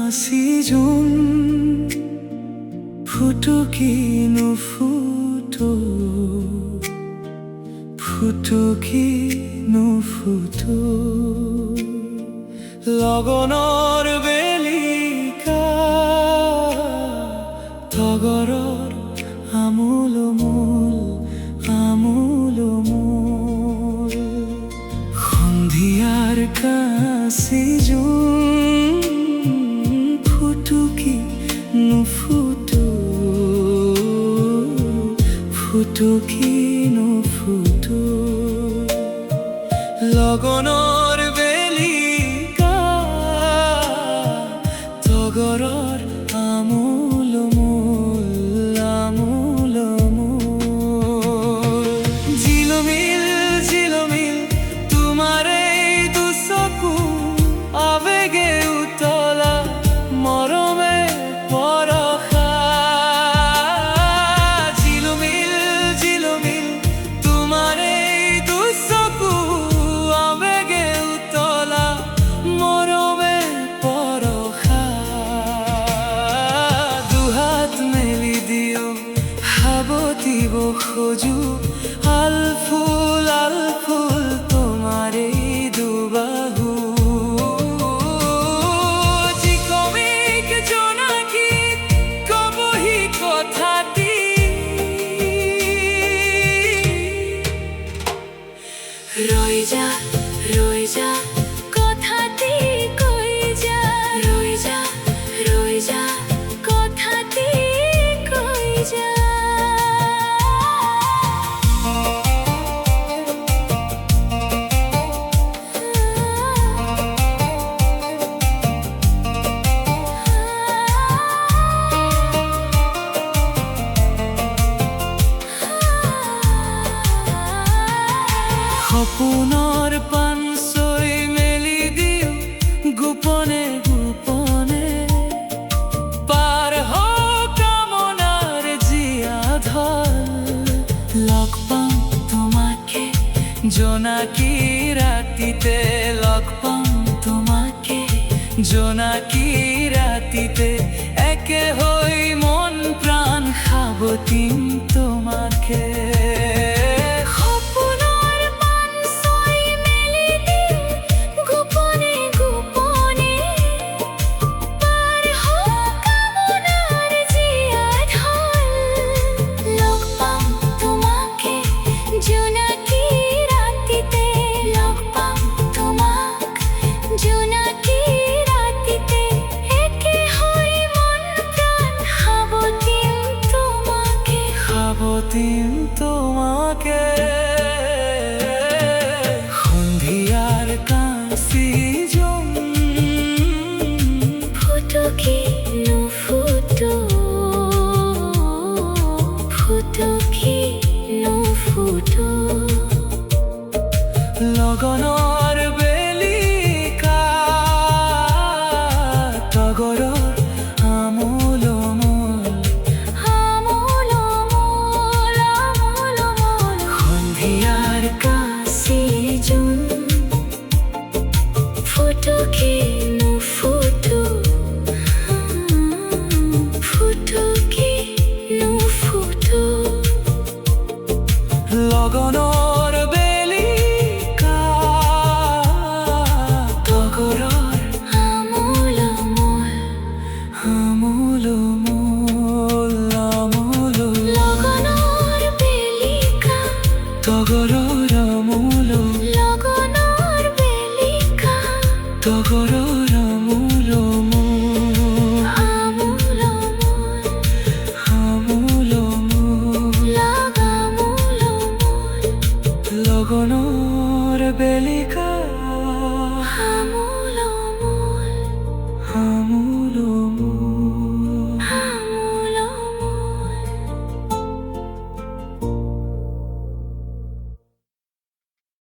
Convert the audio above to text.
কাশিজুন ফুটুকিনো ফুটো ফুটুকিনো ফুটো লগনৰ বেলিকা তগৰৰ আমোল আমোল সন্ধিয়াৰ কাশিজুন ফুটুকিনো ফুটো ফুটুকিনো ফুটো লগনৰ বেলিকা তগৰৰ আমোল আমোল ঝিলমিল ঝিলমিল তোমাৰ এই দুচকু আবেগে উতলা মৰমে পৰশা ঝিলমিল ঝিলমিল তোমাৰ এই দুচকু আবেগে উতলা মৰমে পৰশা দুহাত মেলি দিও সাৱটিব খোজো আলফুল তোমাৰ এই দুবাহু যি কমিক জোনাকী কবহি কথাটি ৰৈ যা কথাটি কৈ যা ৰৈ যা কথাটি কৈ যা সপোনৰ পানচৈ মেলি দিও গোপনে গোপনে পাৰ কামনাৰ জীয়া ধল লগ পাম তোমাকে জোনাকী ৰাতিতে লগ পাম তোমাকে জোনাকী ৰাতিতে একে হৈ মন প্ৰাণ সাৱটিম তোমাকে সাৱটিম তোমাকে সন্ধিয়াৰ কাশিজুন ফুটুকিনো ফুটো ফুটুকিনো ফুটো লগনৰ বেলিকা তগৰৰ আমোল সন্ধিয়াৰ কাশিজুন ফুটুকিনো ফুটো ফুটুকিনো ফুটো লগনৰ বেলিকা তগৰৰ আমোল আমোল লগনৰ বেলিকা তগৰৰ আমোল লগনৰ বেলিকা তগৰৰ আমোল আমোল লগনৰ বেলিকা